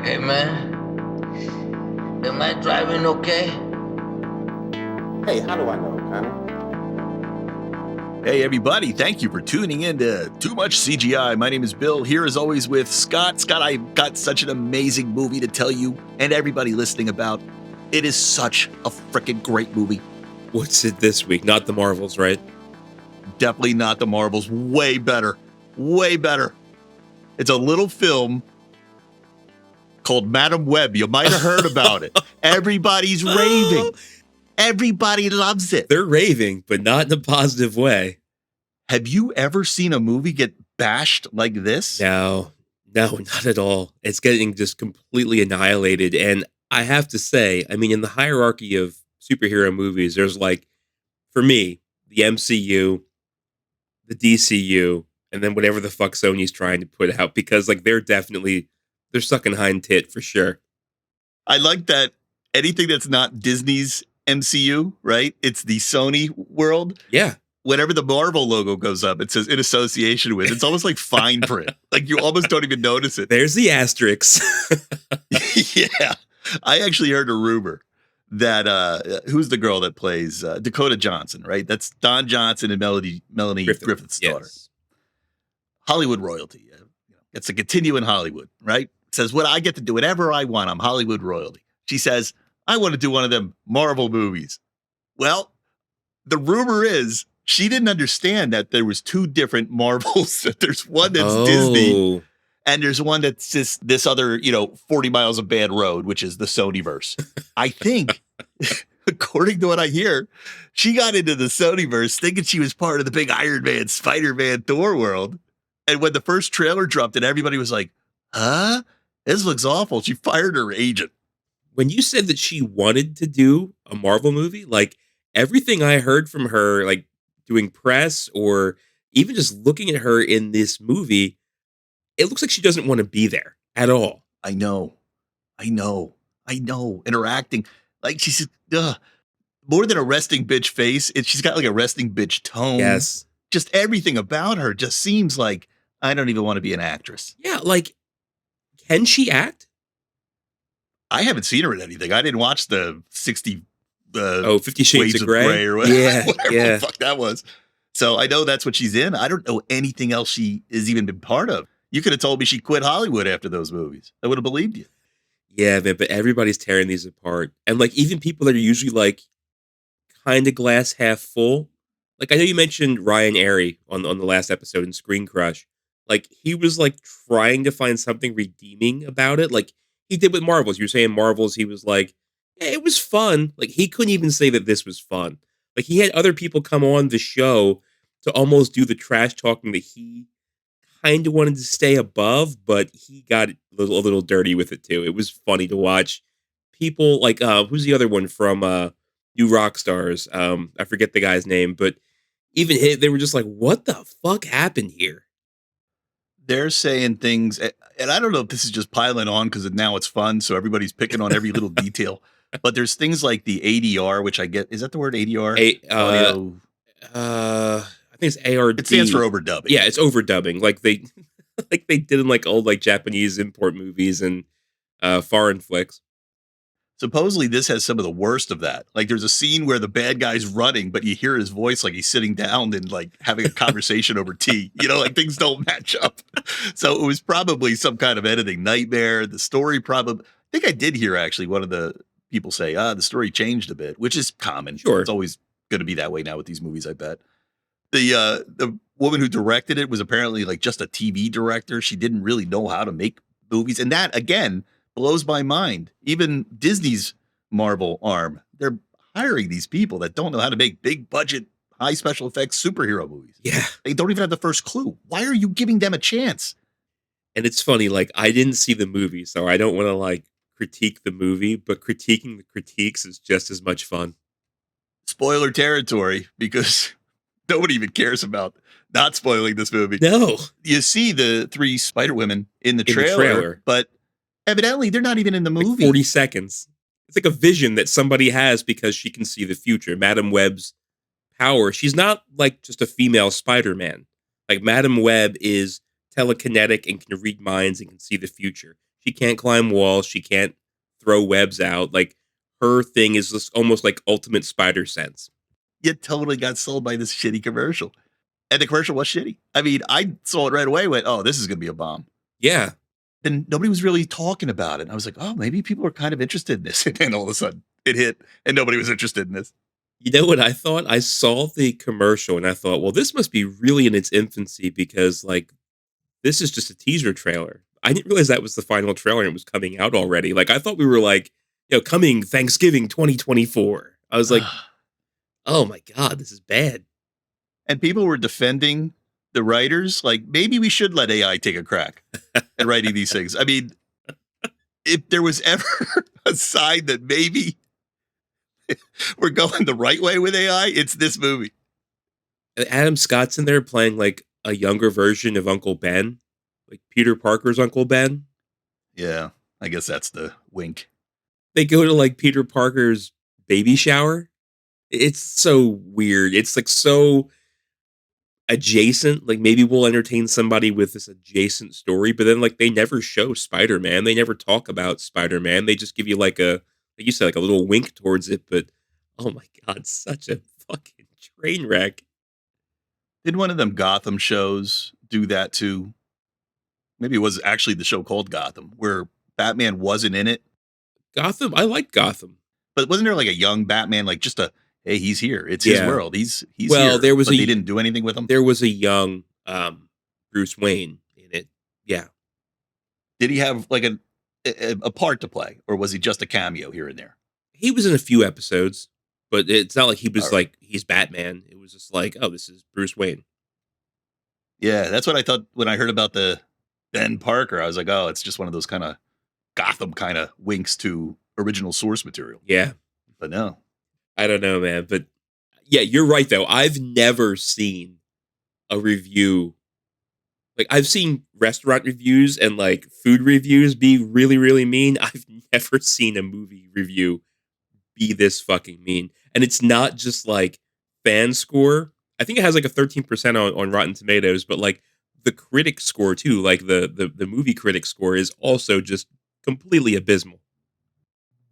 Hey man, am I driving okay? Hey, how do I know, Connor? Hey, everybody. Thank you for tuning in to Too Much CGI. My name is Bill, here as always with Scott. Scott, I've got such an amazing movie to tell you and everybody listening about. It is such a freaking great movie. What's it this week? Not the Marvels, right? Definitely not the Marvels. Way better. Way better. It's a little film called Madam Web. You might have heard about it. Everybody's raving. Everybody loves it. They're raving, but not in a positive way. Have you ever seen a movie get bashed like this? No, not at all. It's getting just completely annihilated. And I have to say, I mean, in the hierarchy of superhero movies, there's like, for me, the MCU, the DCU, and then whatever the fuck Sony's trying to put out, because like they're sucking hind tit for sure. I like that anything that's not Disney's MCU, right? It's the Sony world. Yeah. Whenever the Marvel logo goes up, it says in association with. It's almost like fine print. Like you almost don't even notice it. There's the asterisks. Yeah. I actually heard a rumor that who's the girl that plays Dakota Johnson, right? That's Don Johnson and Melanie Griffith's daughter. Yes. Hollywood royalty. It's to continue in Hollywood, right? Says, what I get to do whatever I want. I'm Hollywood royalty. She says, I want to do one of them Marvel movies. Well, the rumor is she didn't understand that there was two different Marvels. That there's one that's Disney and there's one that's just this other, 40 miles of bad road, which is the Sonyverse. I think, according to what I hear, she got into the Sonyverse thinking she was part of the big Iron Man, Spider-Man, Thor world. And when the first trailer dropped and everybody was like, huh? This looks awful. She fired her agent. When you said that she wanted to do a Marvel movie, like everything I heard from her, like doing press or even just looking at her in this movie, it looks like she doesn't want to be there at all. I know. Interacting. Like she's more than a resting bitch face. She's got like a resting bitch tone. Yes. Just everything about her just seems like I don't even want to be an actress. Yeah. Like, can she act? I haven't seen her in anything. I didn't watch the 60 50 Shades of Grey or whatever, yeah. the fuck that was. So I know that's what she's in. I don't know anything else she has even been part of. You could have told me she quit Hollywood after those movies. I would have believed you. Yeah, man, but everybody's tearing these apart. And like even people that are usually like kind of glass half full. Like I know you mentioned Ryan Airy on the last episode in Screen Crush. Like he was like trying to find something redeeming about it. Like he did with Marvels. You were saying Marvels, he was like, yeah, it was fun. Like he couldn't even say that this was fun. Like he had other people come on the show to almost do the trash talking that he kind of wanted to stay above, but he got a little dirty with it too. It was funny to watch people like who's the other one from New Rock Stars? I forget the guy's name, but even they were just like, what the fuck happened here? They're saying things, and I don't know if this is just piling on because now it's fun, so everybody's picking on every little detail. But there's things like the ADR, which I get. Is that the word ADR? I think it's ARD. It stands for overdubbing. Yeah, it's overdubbing. Like they did in like old like Japanese import movies and foreign flicks. Supposedly this has some of the worst of that. Like there's a scene where the bad guy's running, but you hear his voice like he's sitting down and like having a conversation over tea. Like things don't match up. So it was probably some kind of editing nightmare. The story probably, I think I did hear actually one of the people say, the story changed a bit, which is common. Sure. It's always going to be that way now with these movies, I bet. The woman who directed it was apparently like just a TV director. She didn't really know how to make movies. And that, again, blows my mind. Even Disney's Marvel arm, they're hiring these people that don't know how to make big budget, high special effects superhero movies. Yeah. They don't even have the first clue. Why are you giving them a chance? And it's funny, like I didn't see the movie, so I don't want to like critique the movie, but critiquing the critiques is just as much fun. Spoiler territory, because nobody even cares about not spoiling this movie. No. You see the three Spider Women in the trailer, but evidently they're not even in the movie. Like 40 seconds. It's like a vision that somebody has because she can see the future. Madam Web's power. She's not like just a female Spider-Man. Like Madam Web is telekinetic and can read minds and can see the future. She can't climb walls. She can't throw webs out. Like, her thing is just almost like ultimate spider sense. You totally got sold by this shitty commercial. And the commercial was shitty. I mean, I saw it right away, went, oh, this is going to be a bomb. Yeah. And nobody was really talking about it. And I was like, oh, maybe people are kind of interested in this. And then all of a sudden it hit and nobody was interested in this. You know what I thought? I saw the commercial and I thought, well, this must be really in its infancy because, like, this is just a teaser trailer. I didn't realize that was the final trailer and it was coming out already. Like, I thought we were like, coming Thanksgiving 2024. I was like, oh my God, this is bad. And people were defending the writers. Like, maybe we should let AI take a crack at writing these things. I mean, if there was ever a sign that maybe we're going the right way with AI, it's this movie. And Adam Scott's in there playing like a younger version of Uncle Ben, like Peter Parker's Uncle Ben. Yeah, I guess that's the wink. They go to like Peter Parker's baby shower. It's so weird. It's like so adjacent. Like, maybe we'll entertain somebody with this adjacent story, but then like they never show Spider-Man. They never talk about Spider-Man. They just give you like you said, like a little wink towards it, but oh my God, such a fucking train wreck. Did one of them Gotham shows do that too? Maybe it was actually the show called Gotham, where Batman wasn't in it. Gotham? I like Gotham. But wasn't there like a young Batman, like just hey, he's here. It's his world. He's well, here. There was but they didn't do anything with him. There was a young Bruce Wayne in it. Yeah. Did he have like a part to play, or was he just a cameo here and there? He was in a few episodes, but it's not like he was like, he's Batman. It was just like, oh, this is Bruce Wayne. Yeah, that's what I thought when I heard about the Ben Parker. I was like, oh, it's just one of those kind of Gotham kind of winks to original source material. Yeah. But no. I don't know, man. But yeah, you're right, though. I've never seen a review. Like, I've seen restaurant reviews and like food reviews be really, really mean. I've never seen a movie review be this fucking mean. And it's not just like fan score. I think it has like a 13% on Rotten Tomatoes, but like the critic score too, like the movie critic score is also just completely abysmal.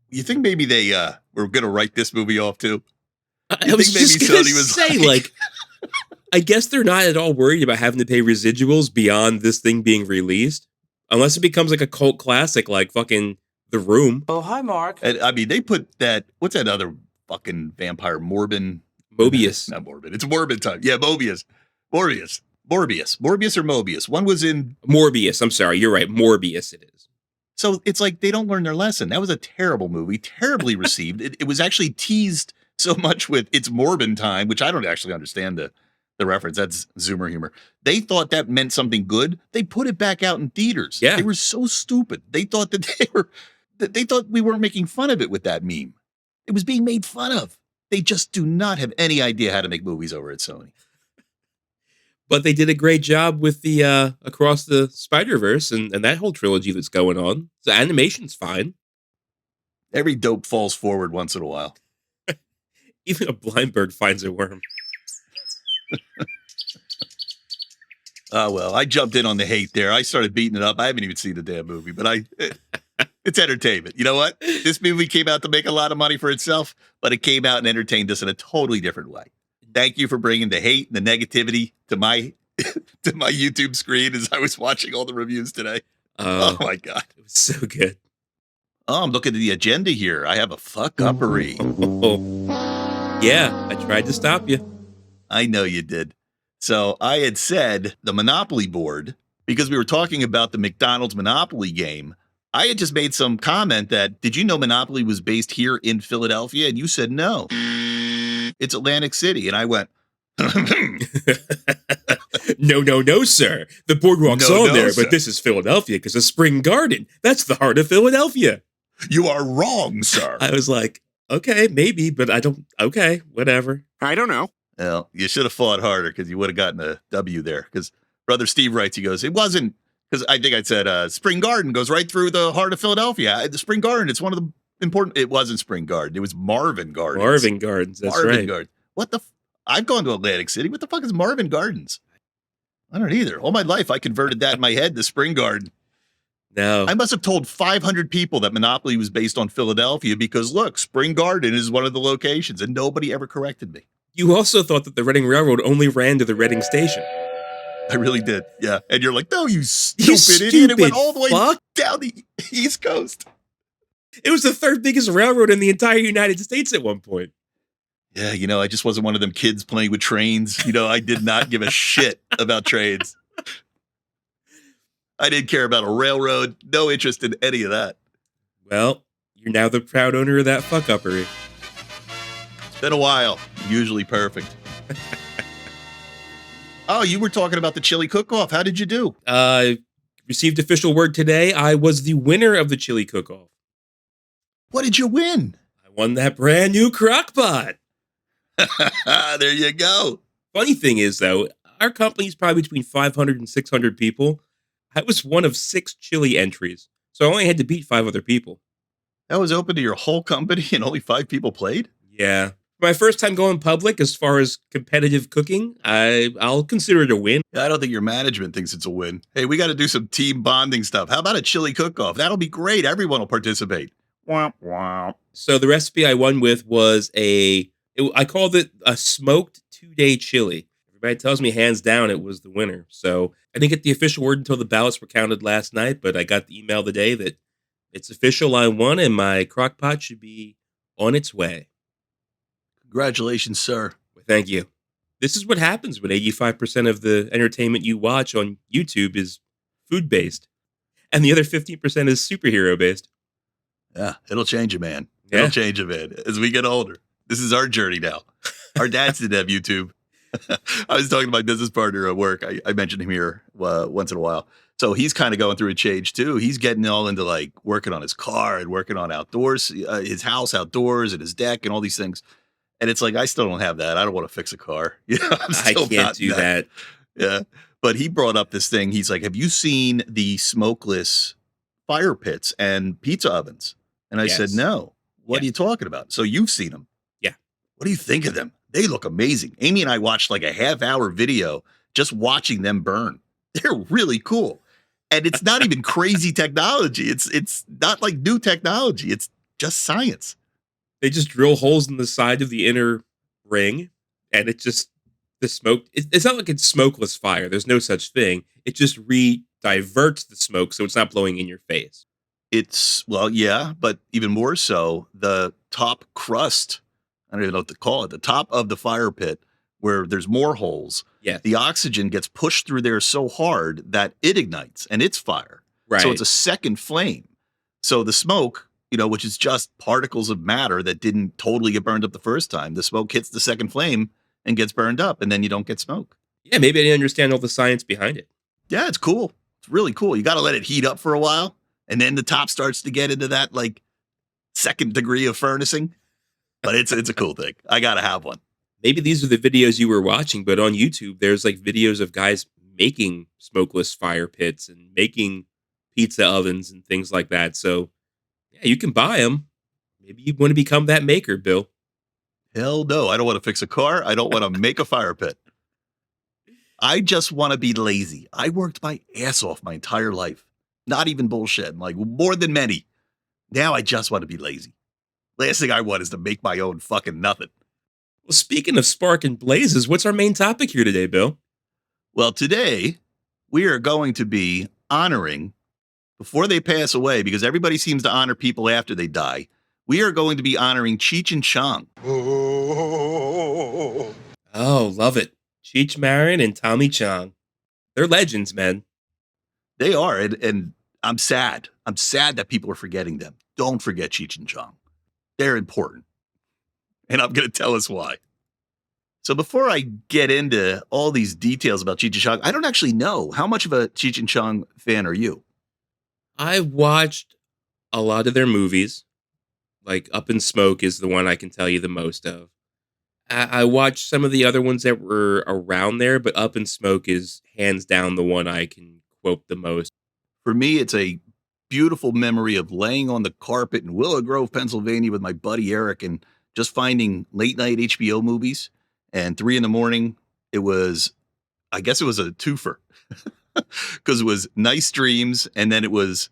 You think maybe they were going to write this movie off too? I was just going to say, like, I guess they're not at all worried about having to pay residuals beyond this thing being released. Unless it becomes like a cult classic, like fucking The Room. Oh, hi, Mark. And, I mean, they put that, what's that other fucking vampire? Morbin? Mobius. Not Morbin. It's Morbin time. Yeah, Mobius or Mobius. One was in Morbius. I'm sorry. You're right. Morbius it is. So it's like they don't learn their lesson. That was a terrible movie, terribly received. It was actually teased so much with It's Morbin time, which I don't actually understand the reference. That's Zoomer humor. They thought that meant something good. They put it back out in theaters. Yeah. They were so stupid. They thought they thought we weren't making fun of it with that meme. It was being made fun of. They just do not have any idea how to make movies over at Sony. But they did a great job with the Across the Spider-Verse and that whole trilogy that's going on. The animation's fine. Every dope falls forward once in a while. Even a blind bird finds a worm. Oh, well, I jumped in on the hate there. I started beating it up. I haven't even seen the damn movie, but it's entertainment. You know what? This movie came out to make a lot of money for itself, but it came out and entertained us in a totally different way. Thank you for bringing the hate and the negativity to my my YouTube screen as I was watching all the reviews today. Oh my God. It was so good. Oh, I'm looking at the agenda here. I have a fuck-uppery. Yeah, I tried to stop you. I know you did. So I had said the Monopoly board, because we were talking about the McDonald's Monopoly game. I had just made some comment that, did you know Monopoly was based here in Philadelphia? And you said no. It's Atlantic City. And I went, No, sir. The boardwalk's on there, sir. But this is Philadelphia because of Spring Garden. That's the heart of Philadelphia. You are wrong, sir. I was like, okay, maybe, but I don't, okay, whatever. I don't know. Well, you should have fought harder because you would have gotten a W there. Because Brother Steve writes, he goes, it wasn't, because I think I said Spring Garden goes right through the heart of Philadelphia. The Spring Garden, it's one of the important, it wasn't Spring Garden. It was Marvin Gardens. Marvin Gardens, that's Marvin right. Gardens. What the, I've gone to Atlantic City. What the fuck is Marvin Gardens? I don't either. All my life, I converted that in my head to Spring Garden. No. I must have told 500 people that Monopoly was based on Philadelphia because, look, Spring Garden is one of the locations, and nobody ever corrected me. You also thought that the Reading Railroad only ran to the Reading station. I really did, yeah. And you're like, no, you You stupid idiot. It went stupid all the way fuck. down the East Coast. It was the third biggest railroad in the entire United States at one point. Yeah, I just wasn't one of them kids playing with trains. I did not give a shit about trains. I didn't care about a railroad. No interest in any of that. Well, you're now the proud owner of that fuck-uppery. It's been a while. Usually perfect. Oh, you were talking about the chili cook-off. How did you do? Received official word today. I was the winner of the chili cook-off. What did you win? I won that brand new crock pot. There you go. Funny thing is, though, our company's probably between 500 and 600 people. I was one of 6 chili entries, so I only had to beat 5 other people. That was open to your whole company and only 5 people played? Yeah. My first time going public as far as competitive cooking, I'll consider it a win. I don't think your management thinks it's a win. Hey, we got to do some team bonding stuff. How about a chili cook-off? That'll be great. Everyone will participate. Womp womp. So the recipe I won with was I called it a smoked 2-day chili. Everybody tells me hands down it was the winner. So I didn't get the official word until the ballots were counted last night, but I got the email today that it's official. I won, and my crock pot should be on its way. Congratulations, sir. Well, thank you. This is what happens when 85% of the entertainment you watch on YouTube is food-based, and the other 15% is superhero-based. Yeah, it'll change you, man. Yeah. It'll change you, man. As we get older. This is our journey now. Our dads didn't have YouTube. I was talking to my business partner at work. I mentioned him here once in a while. So he's kind of going through a change too. He's getting all into like working on his car and working on outdoors, his house outdoors and his deck and all these things. And it's like, I still don't have that. I don't want to fix a car. I can't do that. Yeah. But he brought up this thing. He's like, have you seen the smokeless fire pits and pizza ovens? And I said, no. What are you talking about? So you've seen them. Yeah. What do you think of them? They look amazing. Amy and I watched like a half-hour video just watching them burn. They're really cool. And it's not even crazy technology. It's not like new technology. It's just science. They just drill holes in the side of the inner ring, and it just, the smoke, it's not like it's smokeless fire. There's no such thing. It just diverts the smoke so it's not blowing in your face. Well, yeah, but even more so, the top crust, I don't even know what to call it, the top of the fire pit where there's more holes. Yeah. The oxygen gets pushed through there so hard that it ignites and it's fire. Right. So it's a second flame. So the smoke, which is just particles of matter that didn't totally get burned up the first time, the smoke hits the second flame and gets burned up, and then you don't get smoke. Yeah, maybe I didn't understand all the science behind it. Yeah, it's cool. It's really cool. You got to let it heat up for a while, and then the top starts to get into that like second degree of furnacing. But it's a cool thing. I got to have one. Maybe these are the videos you were watching, but on YouTube, there's like videos of guys making smokeless fire pits and making pizza ovens and things like that. So yeah, you can buy them. Maybe you want to become that maker, Bill. Hell no. I don't want to fix a car. I don't want to make a fire pit. I just want to be lazy. I worked my ass off my entire life. Not even bullshit. Like more than many. Now I just want to be lazy. Last thing I want is to make my own fucking nothing. Well, speaking of spark and blazes, what's our main topic here today, Bill? Well, today we are going to be honoring, before they pass away, because everybody seems to honor people after they die, we are going to be honoring Cheech and Chong. Oh, love it. Cheech Marin and Tommy Chong. They're legends, man. They are, and I'm sad. I'm sad that people are forgetting them. Don't forget Cheech and Chong. They're important. And I'm going to tell us why. So before I get into all these details about Cheech and Chong, I don't actually know. How much of a Cheech and Chong fan are you? I watched a lot of their movies. Like Up in Smoke is the one I can tell you the most of. I watched some of the other ones that were around there, but Up in Smoke is hands down the one I can quote the most. For me, it's a beautiful memory of laying on the carpet in Willow Grove, Pennsylvania with my buddy Eric and just finding late night HBO movies. And 3 a.m, I guess it was a twofer because it was Nice Dreams. And then it was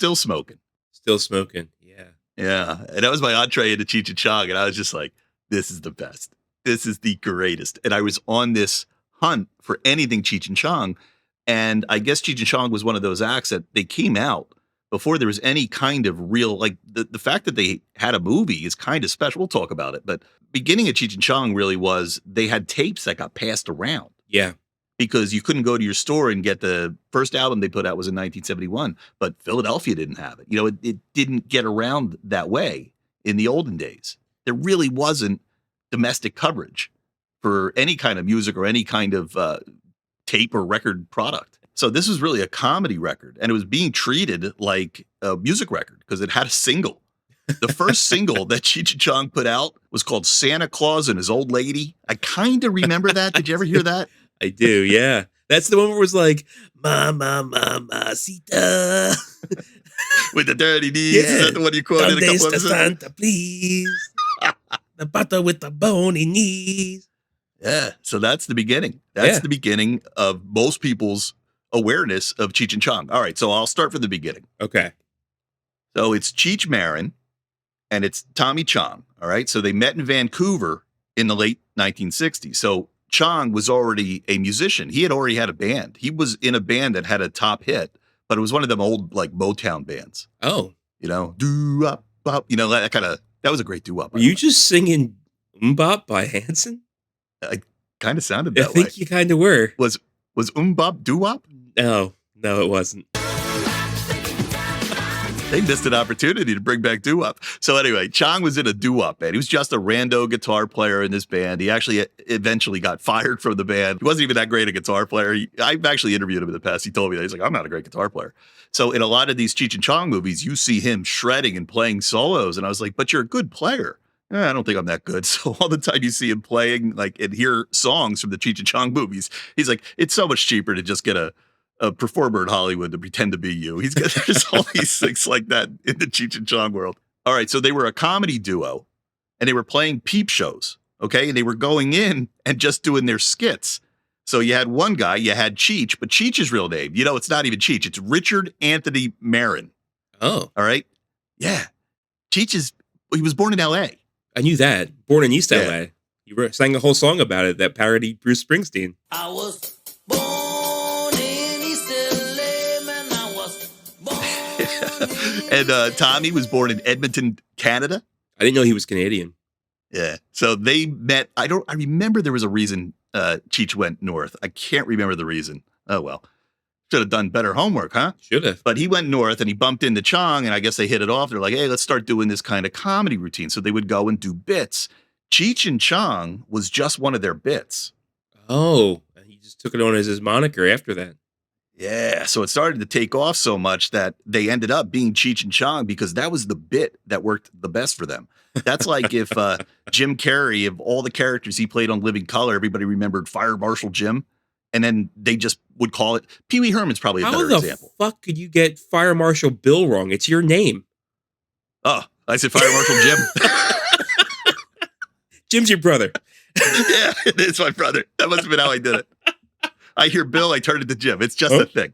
Still Smoking. Still Smoking. Yeah. Yeah. And that was my entree into Cheech and Chong. And I was just like, this is the best. This is the greatest. And I was on this hunt for anything Cheech and Chong. And I guess Cheech and Chong was one of those acts that they came out before there was any kind of real, like the fact that they had a movie is kind of special. We'll talk about it. But beginning of Cheech and Chong really was they had tapes that got passed around. Yeah. Because you couldn't go to your store and get the first album they put out was in 1971, but Philadelphia didn't have it. You know, it didn't get around that way in the olden days. There really wasn't domestic coverage for any kind of music or any kind of tape or record product. So this was really a comedy record, and it was being treated like a music record because it had a single. The first single that Cheech and Chong put out was called Santa Claus and His Old Lady. I kind of remember that. Did you ever hear that? I do, yeah. That's the one where it was like, Mamacita. With the dirty knees. Yeah. Is that the one you quoted a couple episodes? Santa, please. The butter with the bony knees. Yeah, so that's the beginning. That's the beginning of most people's awareness of Cheech and Chong. All right, so I'll start from the beginning. Okay. So it's Cheech Marin and it's Tommy Chong. All right, so they met in Vancouver in the late 1960s. So Chong was already a musician. He had already had a band. He was in a band that had a top hit, but it was one of them old like Motown bands. Oh, you know, doo-wop, bop. You know, that was a great doo-wop. Were you just singing Bop by Hanson? I kind of sounded that way. I think you kind of were. Was Bop doo-wop? No, it wasn't. They missed an opportunity to bring back doo-wop. So anyway, Chong was in a doo-wop band. He was just a rando guitar player in this band. He actually eventually got fired from the band. He wasn't even that great a guitar player. I've actually interviewed him in the past. He told me that. He's like, I'm not a great guitar player. So in a lot of these Cheech and Chong movies, you see him shredding and playing solos. And I was like, but you're a good player. I don't think I'm that good. So all the time you see him playing like and hear songs from the Cheech and Chong movies, he's like, it's so much cheaper to just get a performer in Hollywood to pretend to be you. There's all these things like that in the Cheech and Chong world. All right, so they were a comedy duo, and they were playing peep shows, okay? And they were going in and just doing their skits. So you had one guy, you had Cheech, but Cheech's real name, you know, it's not even Cheech. It's Richard Anthony Marin. Oh. All right? Yeah. He was born in L.A. I knew that. Born in East LA. You sang a whole song about it that parodied Bruce Springsteen. I was born in East LA, man. I was born And Tommy was born in Edmonton, Canada. I didn't know he was Canadian. Yeah. So they met. I remember there was a reason Cheech went north. I can't remember the reason. Oh, well. Should have done better homework, huh? Should have. But he went north and he bumped into Chong, and I guess they hit it off. They're like, hey, let's start doing this kind of comedy routine. So they would go and do bits. Cheech and Chong was just one of their bits. Oh, he just took it on as his moniker after that. Yeah. So it started to take off so much that they ended up being Cheech and Chong because that was the bit that worked the best for them. That's like if Jim Carrey, of all the characters he played on Living Color, everybody remembered Fire Marshal Jim. And then they just would call it Pee Wee Herman's probably a better example. How the fuck could you get Fire Marshal Bill wrong? It's your name. Oh, I said Fire Marshal Jim. Jim's your brother. Yeah, it's my brother. That must have been how I did it. I hear Bill, I turn it to Jim. It's just a thing.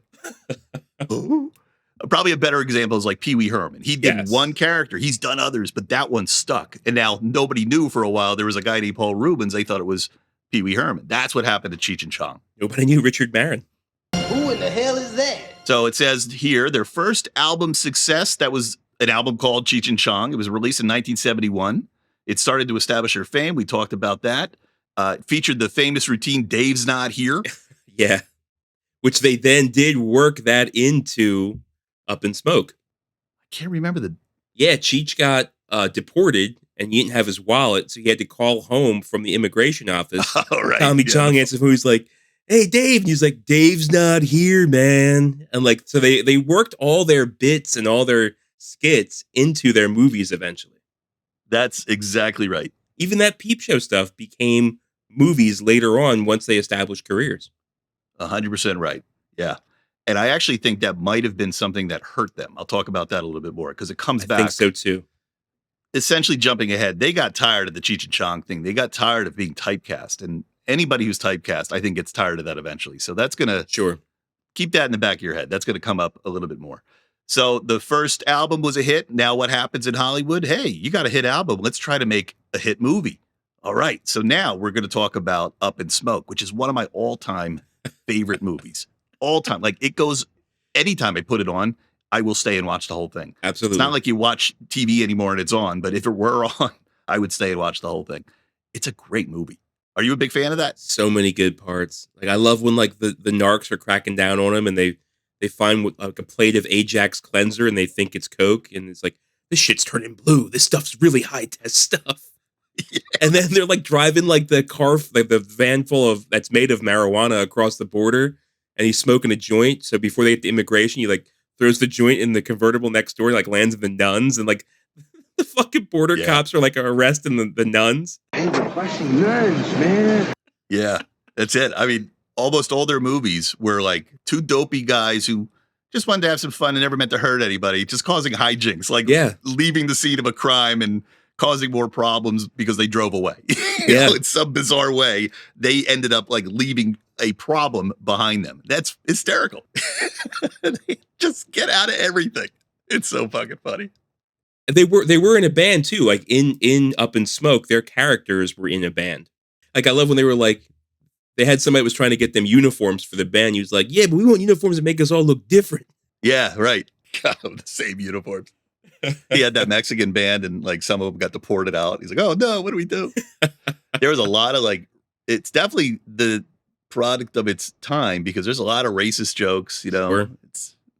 Probably a better example is like Pee Wee Herman. He did one character. He's done others, but that one stuck. And now nobody knew for a while. There was a guy named Paul Rubens. They thought it was Pee Wee Herman. That's what happened to Cheech and Chong. Nobody knew Richard Marin. Who in the hell is that? So it says here, their first album success, that was an album called Cheech and Chong. It was released in 1971. It started to establish their fame. We talked about that. It featured the famous routine, Dave's Not Here. Yeah. Which they then did work that into Up in Smoke. I can't remember the... Yeah, Cheech got deported and he didn't have his wallet, so he had to call home from the immigration office. Oh, right. Tommy Chong answered him. He's like, hey, Dave. And he's like, Dave's not here, man. And like, so they worked all their bits and all their skits into their movies eventually. That's exactly right. Even that peep show stuff became movies later on once they established careers. 100% right. Yeah. And I actually think that might have been something that hurt them. I'll talk about that a little bit more because it comes back. I think so too. Essentially jumping ahead, they got tired of the Cheech and Chong thing. They got tired of being typecast. And anybody who's typecast, I think, gets tired of that eventually. So that's going to keep that in the back of your head. That's going to come up a little bit more. So the first album was a hit. Now what happens in Hollywood? Hey, you got a hit album. Let's try to make a hit movie. All right. So now we're going to talk about Up in Smoke, which is one of my all-time favorite movies. All time. Like it goes anytime I put it on, I will stay and watch the whole thing. Absolutely. It's not like you watch TV anymore and it's on, but if it were on, I would stay and watch the whole thing. It's a great movie. Are you a big fan of that? So many good parts. Like I love when like the narcs are cracking down on him and they find like a plate of Ajax cleanser and they think it's Coke and it's like, this shit's turning blue. This stuff's really high test stuff. Yeah. And then they're like driving like the car, like the van full of that's made of marijuana across the border, and he's smoking a joint. So before they get to immigration, he like throws the joint in the convertible next door, like lands in the nuns, and like the fucking border cops are like arresting the nuns. Hey, we're crushing nuns, man. Yeah, that's it. I mean, almost all their movies were like two dopey guys who just wanted to have some fun and never meant to hurt anybody, just causing hijinks, like leaving the scene of a crime and causing more problems because they drove away. In some bizarre way, they ended up like leaving a problem behind them. That's hysterical. They just get out of everything. It's so fucking funny. They were in a band too. Like in Up in Smoke, their characters were in a band. Like I love when they were like, they had somebody that was trying to get them uniforms for the band. He was like, yeah, but we want uniforms that make us all look different. Yeah, right. God, the same uniforms. He had that Mexican band and like some of them got deported out. He's like, oh no, what do we do? There was a lot of like, it's definitely the product of its time because there's a lot of racist jokes, you know,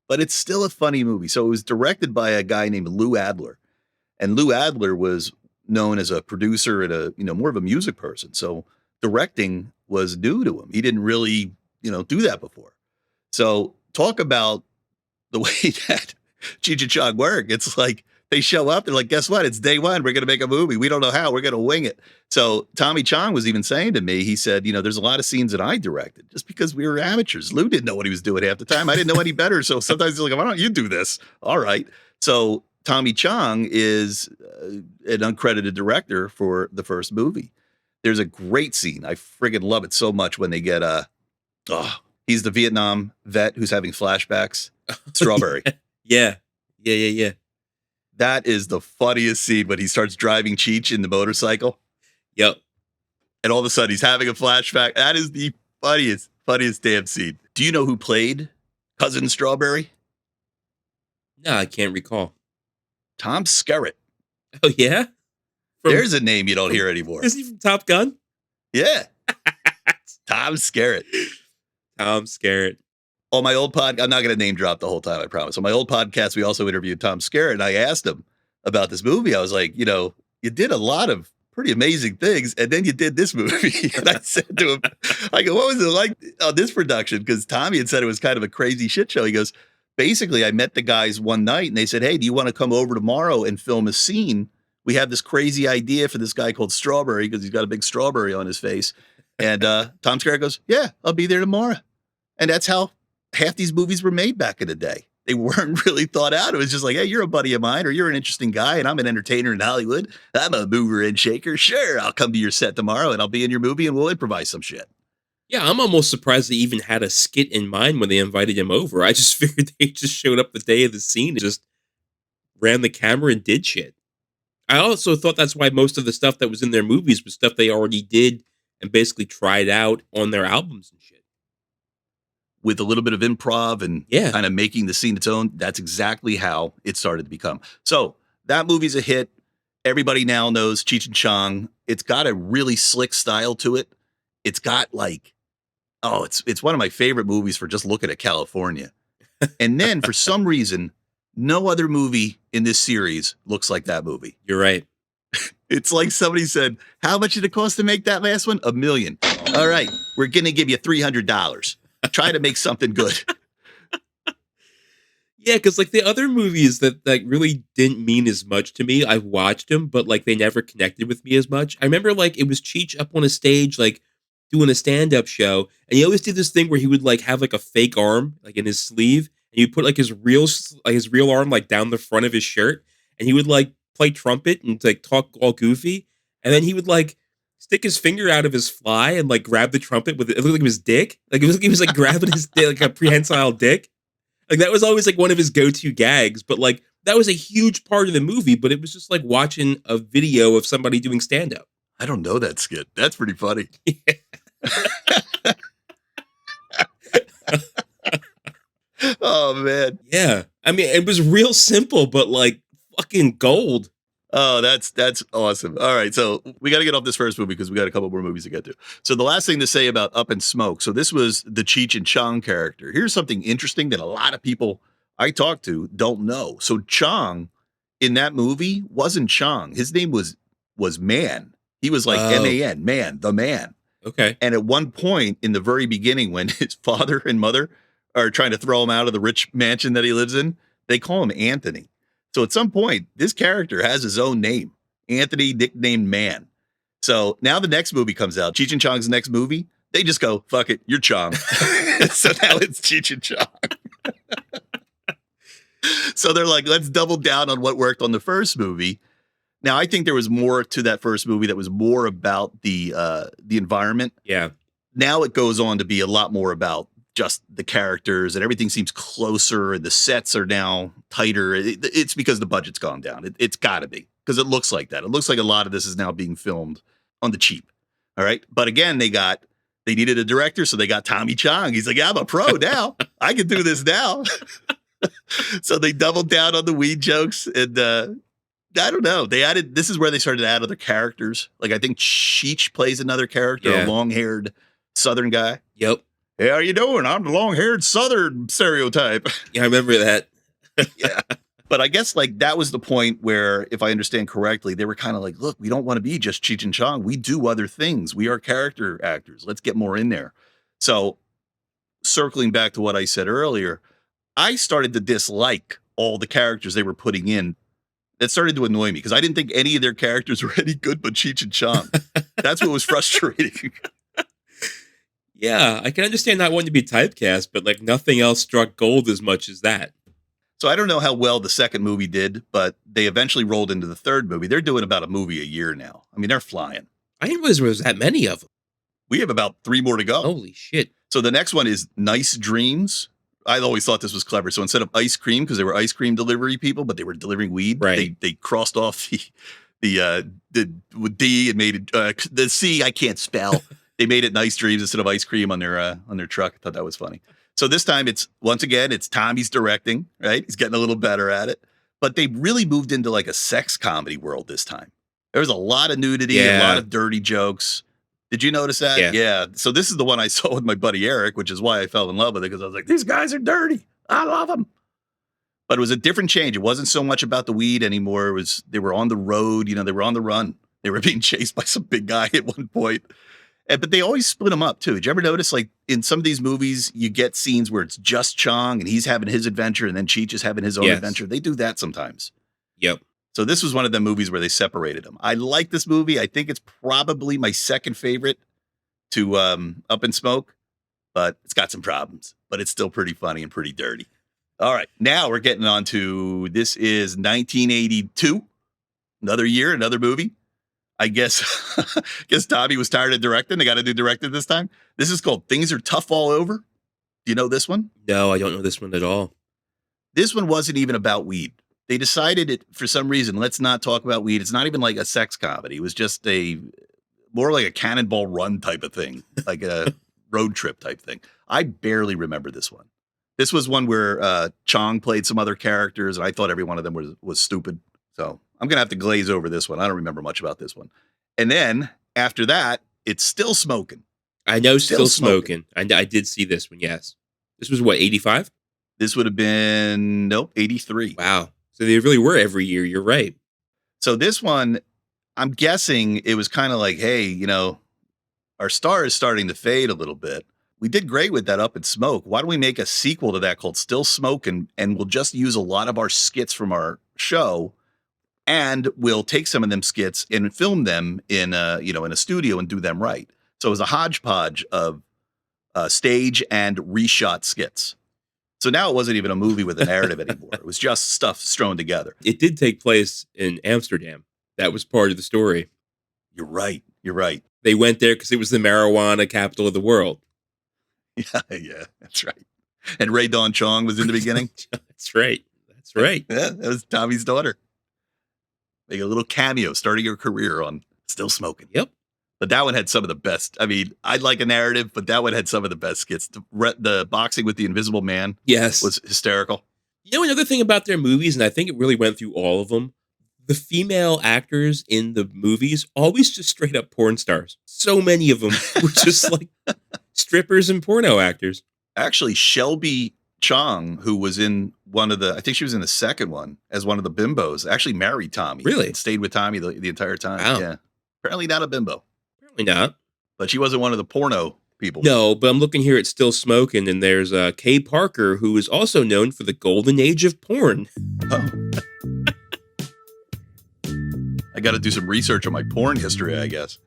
but it's still a funny movie. So it was directed by a guy named Lou Adler, and Lou Adler was known as a producer and a, you know, more of a music person. So directing was new to him. He didn't really, you know, do that before. So talk about the way that Cheech and Chong work. It's like they show up, they're like, guess what? It's day one. We're going to make a movie. We don't know how. We're going to wing it. So Tommy Chong was even saying to me, he said, you know, there's a lot of scenes that I directed just because we were amateurs. Lou didn't know what he was doing half the time. I didn't know any better. So sometimes he's like, why don't you do this? All right. So Tommy Chong is an uncredited director for the first movie. There's a great scene. I friggin' love it so much when they get he's the Vietnam vet who's having flashbacks. Strawberry. Yeah. That is the funniest scene when he starts driving Cheech in the motorcycle. Yep. And all of a sudden he's having a flashback. That is the funniest damn scene. Do you know who played Cousin Strawberry? No, I can't recall. Tom Skerritt. Oh, yeah? There's a name you don't hear anymore. Is he from Top Gun? Yeah. Tom Skerritt. Tom Skerritt. On my old podcast, I'm not going to name drop the whole time, I promise. On my old podcast, we also interviewed Tom Skerritt, and I asked him about this movie. I was like, you know, you did a lot of pretty amazing things, and then you did this movie. And I said to him, I go, what was it like on this production? Because Tommy had said it was kind of a crazy shit show. He goes, basically, I met the guys one night, and they said, hey, do you want to come over tomorrow and film a scene? We have this crazy idea for this guy called Strawberry because he's got a big strawberry on his face. And Tom Skerritt goes, yeah, I'll be there tomorrow. And that's how half these movies were made back in the day. They weren't really thought out. It was just like, hey, you're a buddy of mine, or you're an interesting guy, and I'm an entertainer in Hollywood. I'm a mover and shaker. Sure, I'll come to your set tomorrow, and I'll be in your movie, and we'll improvise some shit. Yeah, I'm almost surprised they even had a skit in mind when they invited him over. I just figured they just showed up the day of the scene and just ran the camera and did shit. I also thought that's why most of the stuff that was in their movies was stuff they already did and basically tried out on their albums and shit. With a little bit of improv and kind of making the scene its own, that's exactly how it started to become. So that movie's a hit. Everybody now knows Cheech and Chong. It's got a really slick style to it. It's got like, it's one of my favorite movies for just looking at California. And then for some reason, no other movie in this series looks like that movie. You're right. It's like somebody said, how much did it cost to make that last one? $1 million. All right, we're going to give you $300. Try to make something good. Yeah, because like the other movies that like really didn't mean as much to me, I've watched them, but like they never connected with me as much. I remember like it was Cheech up on a stage, like doing a stand-up show, and he always did this thing where he would like have like a fake arm like in his sleeve, and he'd put like his real arm like down the front of his shirt, and he would like play trumpet and like talk all goofy, and then he would like stick his finger out of his fly and like grab the trumpet with it. It looked like it was dick. Like it was like he was like grabbing his dick, like a prehensile dick. Like that was always like one of his go-to gags, but like that was a huge part of the movie, but it was just like watching a video of somebody doing stand-up. I don't know that skit. That's pretty funny. Oh, man. Yeah. I mean, it was real simple, but like fucking gold. Oh, that's awesome. All right, so we got to get off this first movie because we got a couple more movies to get to. So the last thing to say about Up in Smoke. So this was the Cheech and Chong character. Here's something interesting that a lot of people I talk to don't know. So Chong in that movie wasn't Chong. His name was Man. He was like M-A-N, Man, the man. Okay. And at one point in the very beginning, when his father and mother are trying to throw him out of the rich mansion that he lives in, they call him Anthony. So at some point, this character has his own name, Anthony, nicknamed Man. So now the next movie comes out, Cheech and Chong's next movie. They just go, fuck it, you're Chong. So now it's Cheech and Chong. So they're like, let's double down on what worked on the first movie. Now, I think there was more to that first movie that was more about the environment. Yeah. Now it goes on to be a lot more about just the characters, and everything seems closer, and the sets are now tighter. It's because the budget's gone down. It's got to be, because it looks like that. It looks like a lot of this is now being filmed on the cheap. All right. But again, they needed a director, so they got Tommy Chong. He's like, yeah, I'm a pro now. I can do this now. So they doubled down on the weed jokes, and I don't know. This is where they started to add other characters. Like I think Cheech plays another character, a long-haired Southern guy. Yep. Hey, how you doing? I'm the long-haired Southern stereotype. Yeah, I remember that. Yeah. But I guess like that was the point where, if I understand correctly, they were kind of like, look, we don't want to be just Cheech and Chong. We do other things. We are character actors. Let's get more in there. So circling back to what I said earlier, I started to dislike all the characters they were putting in. That started to annoy me because I didn't think any of their characters were any good but Cheech and Chong. That's what was frustrating. Yeah, I can understand not wanting to be typecast, but like nothing else struck gold as much as that. So I don't know how well the second movie did, but they eventually rolled into the third movie. They're doing about a movie a year now. I mean, they're flying. I didn't realize there was that many of them. We have about 3 more to go. Holy shit. So the next one is Nice Dreams. I always thought this was clever. So instead of ice cream, because they were ice cream delivery people, but they were delivering weed, right. They crossed off the D and made it the C I can't spell. They made it Nice Dreams instead of ice cream on their truck. I thought that was funny. So this time it's Tommy's directing, right? He's getting a little better at it. But they really moved into like a sex comedy world this time. There was a lot of nudity, a lot of dirty jokes. Did you notice that? Yeah. So this is the one I saw with my buddy Eric, which is why I fell in love with it, because I was like, these guys are dirty. I love them. But it was a different change. It wasn't so much about the weed anymore. They were on the road. They were on the run. They were being chased by some big guy at one point. But they always split them up, too. Did you ever notice, like, in some of these movies, you get scenes where it's just Chong and he's having his adventure and then Cheech is having his own adventure? They do that sometimes. Yep. So this was one of the movies where they separated them. I like this movie. I think it's probably my second favorite to Up in Smoke, but it's got some problems. But it's still pretty funny and pretty dirty. All right. Now we're getting on to, this is 1982. Another year, another movie. I guess Tommy was tired of directing. They got to do directing this time. This is called Things Are Tough All Over. Do you know this one? No, I don't know this one at all. This one wasn't even about weed. They decided it for some reason. Let's not talk about weed. It's not even like a sex comedy. It was just more like a Cannonball Run type of thing, like a road trip type thing. I barely remember this one. This was one where Chong played some other characters, and I thought every one of them was stupid. So I'm going to have to glaze over this one. I don't remember much about this one. And then after that, it's Still Smoking. I know Still Smoking. I did see this one, yes. This was what, 85? This would have been, 83. Wow. So they really were every year. You're right. So this one, I'm guessing it was kind of like, hey, our star is starting to fade a little bit. We did great with that Up in Smoke. Why don't we make a sequel to that called Still Smoking, and we'll just use a lot of our skits from our show, and we'll take some of them skits and film them in a studio and do them right. So it was a hodgepodge of stage and reshot skits. So now it wasn't even a movie with a narrative anymore. It was just stuff strewn together. It did take place in Amsterdam. That was part of the story. You're right. They went there because it was the marijuana capital of the world. Yeah, that's right. And Ray Dawn Chong was in the beginning. That's right. That's right. Yeah, that was Tommy's daughter. Make a little cameo starting her career on Still Smoking. Yep. But that one had some of the best. I mean, I'd like a narrative, but that one had some of the best skits. The boxing with the Invisible Man Yes. was hysterical. You know, another thing about their movies, and I think it really went through all of them, the female actors in the movies always just straight up porn stars. So many of them were just like strippers and porno actors. Actually, Shelby Chong, who was in I think she was in the second one as one of the bimbos, actually married Tommy. Really? And stayed with Tommy the entire time. Wow. Yeah. Apparently not a bimbo, Apparently not. but she wasn't one of the porno people. No, but I'm looking here at Still Smoking, and there's Kay Parker, who is also known for the golden age of porn. Oh. I got to do some research on my porn history, I guess.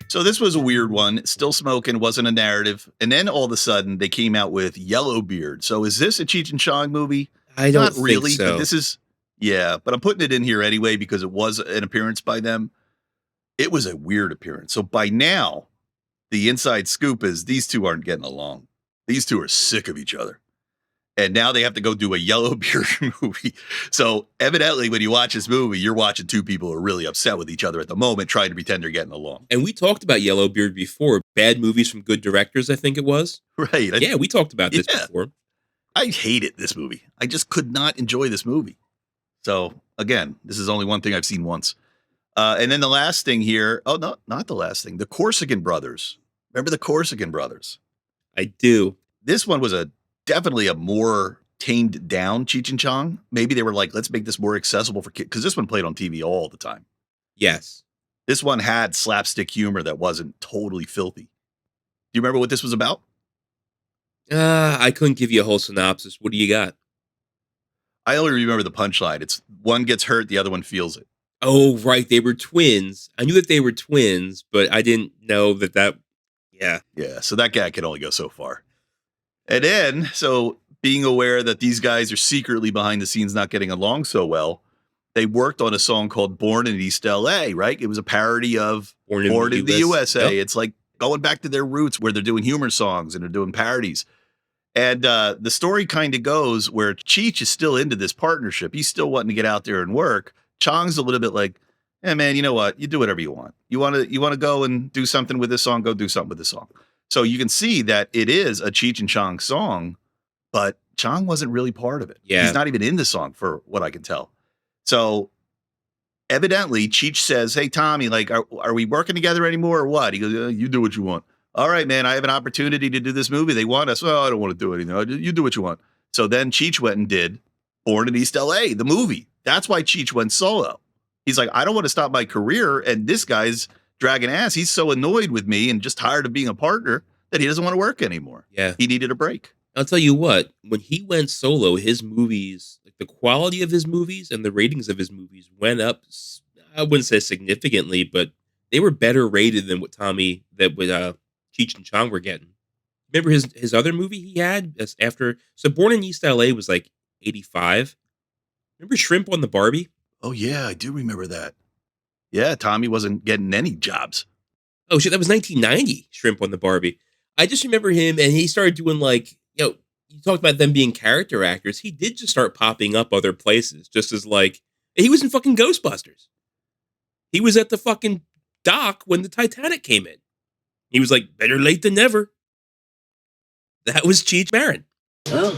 So this was a weird one. Still Smoking wasn't a narrative. And then all of a sudden they came out with Yellowbeard. So is this a Cheech and Chong movie? I don't Not really, think so. but this is, yeah, but I'm putting it in here anyway because it was an appearance by them. It was a weird appearance. So by now, the inside scoop is these two aren't getting along. These two are sick of each other. And now they have to go do a Yellowbeard movie. So evidently, when you watch this movie, you're watching two people who are really upset with each other at the moment, trying to pretend they're getting along. And we talked about Yellowbeard before. Bad movies from good directors, I think it was. Right. Yeah, we talked about this Yeah. before. I hated this movie. I just could not enjoy this movie. So again, this is only one thing I've seen once. And then the last thing here. Oh, no, not the last thing. The Corsican Brothers. Remember the Corsican Brothers? I do. This one was definitely a more tamed down Cheech and Chong. Maybe they were like, let's make this more accessible for kids. Because this one played on TV all the time. Yes. This one had slapstick humor that wasn't totally filthy. Do you remember what this was about? I couldn't give you a whole synopsis. What do you got? I only remember the punchline. It's one gets hurt, the other one feels it. Oh, right. They were twins. I knew that they were twins, but I didn't know that. Yeah. Yeah, so that guy can only go so far. And then, so being aware that these guys are secretly behind the scenes not getting along so well, they worked on a song called Born in East LA, right? It was a parody of Born in the USA. Yep. It's like going back to their roots where they're doing humor songs and they're doing parodies. And the story kind of goes where Cheech is still into this partnership. He's still wanting to get out there and work. Chong's a little bit like, hey man, you know what? You do whatever you want. You want to go and do something with this song, go do something with this song. So you can see that it is a Cheech and Chong song, but Chong wasn't really part of it. Yeah. He's not even in the song for what I can tell. So evidently Cheech says, hey, Tommy, like, are we working together anymore or what? He goes, you do what you want. All right, man, I have an opportunity to do this movie. They want us. Oh, I don't want to do anything. You do what you want. So then Cheech went and did Born in East LA, the movie. That's why Cheech went solo. He's like, I don't want to stop my career. And this guy's dragging ass. He's so annoyed with me and just tired of being a partner that he doesn't want to work anymore. Yeah. He needed a break. I'll tell you what, when he went solo, his movies, like the quality of his movies and the ratings of his movies went up. I wouldn't say significantly, but they were better rated than what Cheech and Chong were getting. Remember his other movie he had after? So Born in East LA was like 85. Remember Shrimp on the Barbie? Oh, yeah, I do remember that. Yeah, Tommy wasn't getting any jobs. Oh, shit, that was 1990, Shrimp on the Barbie. I just remember him, and he started doing you talked about them being character actors. He did just start popping up other places, just as he was in fucking Ghostbusters. He was at the fucking dock when the Titanic came in. He was like, better late than never. That was Cheech Marin. Well,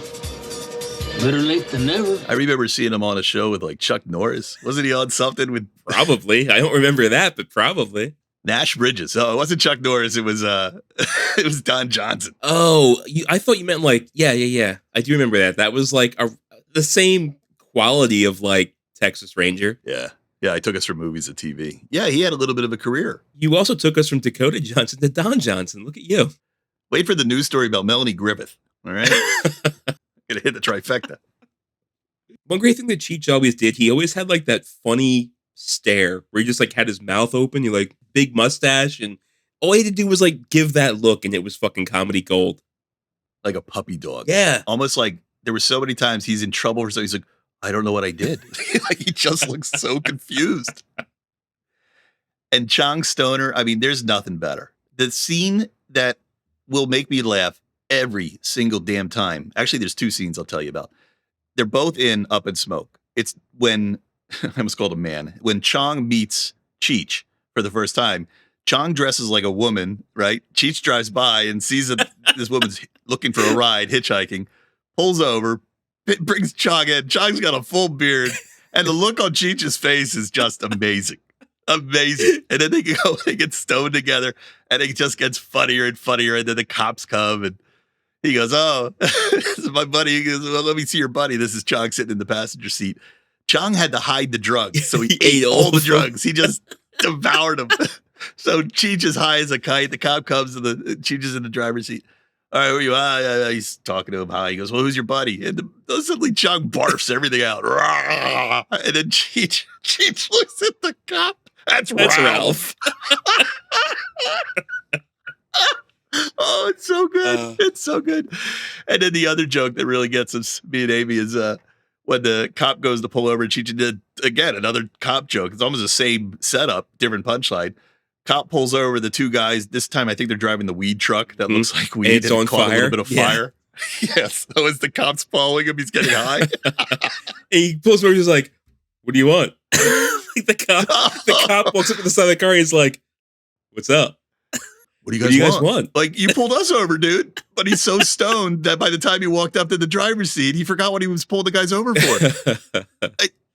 better late than never. I remember seeing him on a show with like Chuck Norris. Wasn't he on something with Probably. I don't remember that, but probably. Nash Bridges? Oh, it wasn't Chuck Norris. It was it was Don Johnson. Oh, I thought you meant yeah. I do remember that. That was like the same quality of Texas Ranger. Yeah. Yeah, I took us from movies to TV. Yeah, he had a little bit of a career. You also took us from Dakota Johnson to Don Johnson. Look at you. Wait for the news story about Melanie Griffith. All right. Gonna hit the trifecta. One great thing that Cheech always did, he always had that funny stare where he just had his mouth open, big mustache, and all he had to do was give that look and it was fucking comedy gold. Like a puppy dog. Yeah. Almost like there were so many times he's in trouble or so he's like, I don't know what I did. He just looks so confused. And Chong Stoner, I mean, there's nothing better. The scene that will make me laugh every single damn time. Actually, there's 2 scenes I'll tell you about. They're both in Up in Smoke. It's when I almost called him man. When Chong meets Cheech for the first time, Chong dresses like a woman, right? Cheech drives by and sees this woman's looking for a ride, hitchhiking, pulls over, brings Chong in. Chong's got a full beard, and the look on Cheech's face is just amazing. Amazing. And then they get stoned together, and it just gets funnier and funnier. And then the cops come, and he goes, "Oh, this is my buddy." He goes, "Well, let me see your buddy." This is Chong sitting in the passenger seat. Chong had to hide the drugs, so he ate all the drugs. He just devoured them. So Cheech is high as a kite. The cop comes, and Cheech is in the driver's seat. All right, where you are? He's talking to him high. He goes, "Well, who's your buddy?" And suddenly Chong barfs everything out. And then Cheech looks at the cop. That's Ralph. Oh, it's so good. It's so good. And then the other joke that really gets us, me and Amy, is when the cop goes to pull over and Cheech did, again, another cop joke. It's almost the same setup, different punchline. Cop pulls over the 2 guys. This time, I think they're driving the weed truck that looks like weed. And it's on caught fire. A little bit of fire. Yes. So as the cop's following him, he's getting high. And he pulls over. He's like, "What do you want?" Like the cop walks up to the side of the car. And he's like, "What's up? What do you guys want? Like, you pulled us over, dude." But he's so stoned that by the time he walked up to the driver's seat, he forgot what he was pulling the guys over for.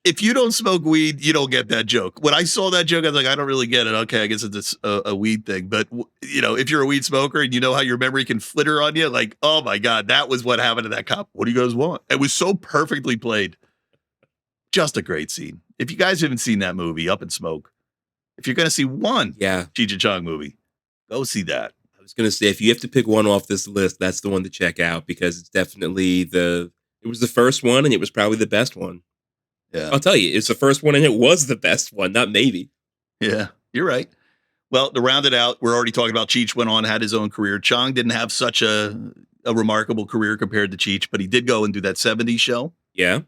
If you don't smoke weed, you don't get that joke. When I saw that joke, I was like, I don't really get it. Okay, I guess it's a weed thing. But, if you're a weed smoker and you know how your memory can flitter on you, like, oh my God, that was what happened to that cop. What do you guys want? It was so perfectly played. Just a great scene. If you guys haven't seen that movie, Up in Smoke, if you're going to see one Cheech and Chong movie, go see that. I was going to say, if you have to pick one off this list, that's the one to check out because it's definitely it was the first one and it was probably the best one. Yeah. I'll tell you, it's the first one and it was the best one, not maybe. Yeah, you're right. Well, to round it out, we're already talking about Cheech went on, had his own career. Chong didn't have such a remarkable career compared to Cheech, but he did go and do that 70s show. Yeah.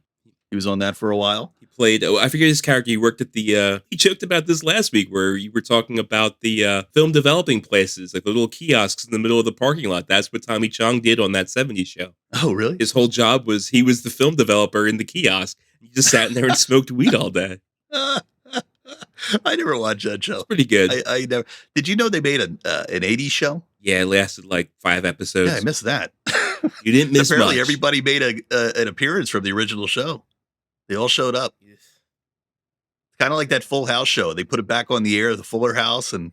He was on that for a while. He played, I forget his character. He worked at he joked about this last week where you were talking about the film developing places, like the little kiosks in the middle of the parking lot. That's what Tommy Chong did on that 70s show. Oh, really? His whole job was he was the film developer in the kiosk. He just sat in there and smoked weed all day. I never watched that show. It's pretty good. I never. Did you know they made an 80s show? Yeah, it lasted like 5 episodes. Yeah, I missed that. You didn't miss Apparently, much. everybody made an appearance from the original show. They all showed up. It's kind of like that Full House show. They put it back on the air, the Fuller House, and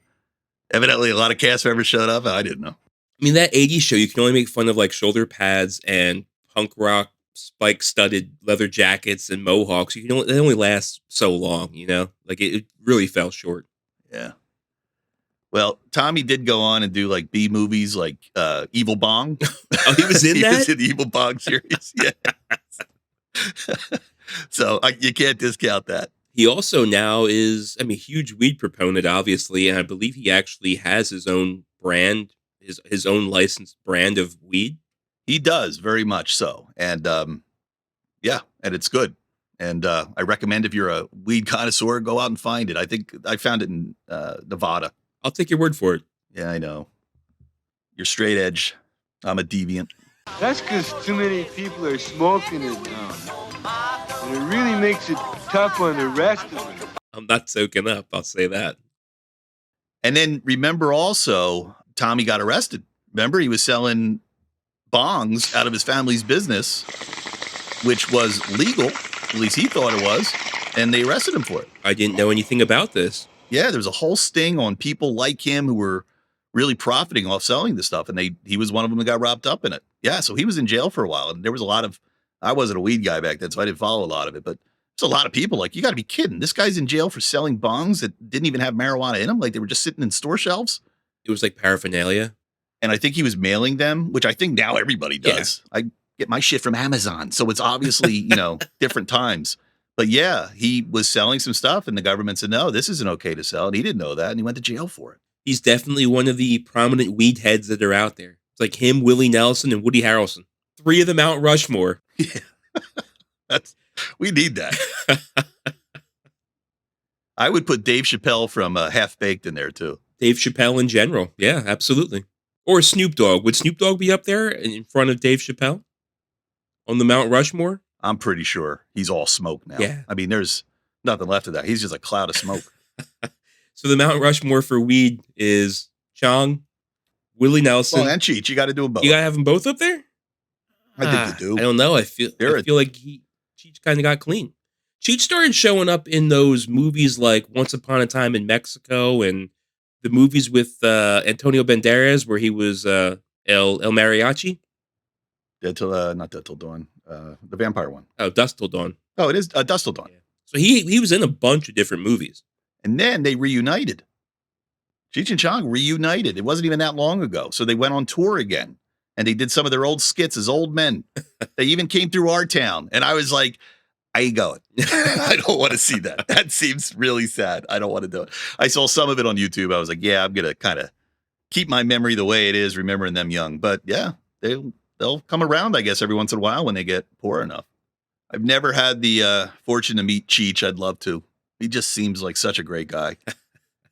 evidently a lot of cast members showed up. I didn't know. I mean, that 80s show, you can only make fun of like shoulder pads and punk rock spike-studded leather jackets and mohawks. It only lasts so long, Like it really fell short. Yeah. Well, Tommy did go on and do like B movies like Evil Bong. Oh, he was in He that? was in the Evil Bong series. Yeah. So you can't discount that. He also now is, huge weed proponent, obviously, and I believe he actually has his own brand, his own licensed brand of weed. He does, very much so. And and it's good. And I recommend if you're a weed connoisseur, go out and find it. I think I found it in Nevada. I'll take your word for it. Yeah, I know. You're straight edge. I'm a deviant. That's because too many people are smoking it now. And it really makes it tough on the rest of them. I'm not soaking up, I'll say that. And then remember also, Tommy got arrested. Remember, he was selling bongs out of his family's business, which was legal. At least he thought it was. And they arrested him for it. I didn't know anything about this. Yeah, there was a whole sting on people like him who were really profiting off selling this stuff. And he was one of them that got wrapped up in it. Yeah, so he was in jail for a while. And there was a lot of, I wasn't a weed guy back then, so I didn't follow a lot of it. But there's a lot of people like, you got to be kidding. This guy's in jail for selling bongs that didn't even have marijuana in them. Like they were just sitting in store shelves. It was like paraphernalia. And I think he was mailing them, which I think now everybody does. Yeah. I get my shit from Amazon. So it's obviously, different times. But yeah, he was selling some stuff and the government said, no, this isn't okay to sell. And he didn't know that. And he went to jail for it. He's definitely one of the prominent weed heads that are out there. It's like him, Willie Nelson, and Woody Harrelson. 3 of the Mount Rushmore. Yeah. We need that. I would put Dave Chappelle from Half Baked in there too. Dave Chappelle in general. Yeah, absolutely. Or Snoop Dogg. Would Snoop Dogg be up there in front of Dave Chappelle on the Mount Rushmore? I'm pretty sure he's all smoke now. Yeah. I mean, there's nothing left of that. He's just a cloud of smoke. So the Mount Rushmore for weed is Chong, Willie Nelson. Well, and Cheech. You got to do them both. You gotta have them both up there? I think you do. I don't know. I feel like Cheech kind of got clean. Cheech started showing up in those movies like Once Upon a Time in Mexico and the movies with Antonio Banderas where he was El Mariachi. Not Dead Till Dawn. The vampire one. Oh, Dusk Till Dawn. Oh, it is Dusk Till Dawn. Yeah. So he was in a bunch of different movies. And then they reunited. Cheech and Chong reunited. It wasn't even that long ago. So they went on tour again. And they did some of their old skits as old men. They even came through our town. And I was like, I ain't going. I don't want to see that. That seems really sad. I don't want to do it. I saw some of it on YouTube. I was like, yeah, I'm going to kind of keep my memory the way it is, remembering them young. But yeah, they'll come around, I guess, every once in a while when they get poor enough. I've never had the fortune to meet Cheech. I'd love to. He just seems like such a great guy.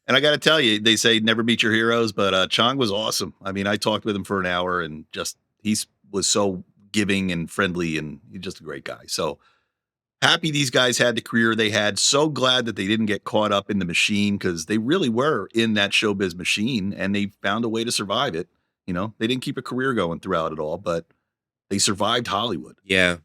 And I got to tell you, they say never meet your heroes, but Chong was awesome. I mean, I talked with him for an hour and just he was so giving and friendly and he's just a great guy. So happy these guys had the career they had. So glad that they didn't get caught up in the machine because they really were in that showbiz machine and they found a way to survive it. You know, they didn't keep a career going throughout it all, but they survived Hollywood. Yeah.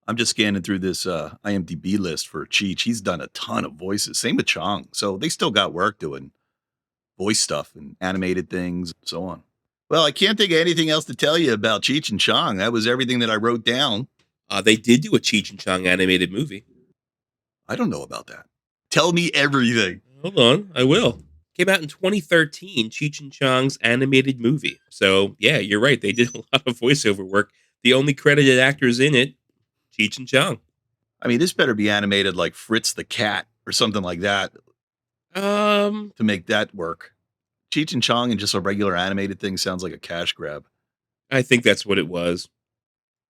I'm just scanning through this IMDb list for Cheech. He's done a ton of voices. Same with Chong. So they still got work doing voice stuff and animated things, and so on. Well, I can't think of anything else to tell you about Cheech and Chong. That was everything that I wrote down. They did do a Cheech and Chong animated movie. I don't know about that. Tell me everything. Hold on, I will. Came out in 2013, Cheech and Chong's animated movie. So, yeah, you're right. They did a lot of voiceover work. The only credited actors in it, Cheech and Chong. I mean, this better be animated like Fritz the Cat or something like that. To make that work. Cheech and Chong and just a regular animated thing sounds like a cash grab. I think that's what it was.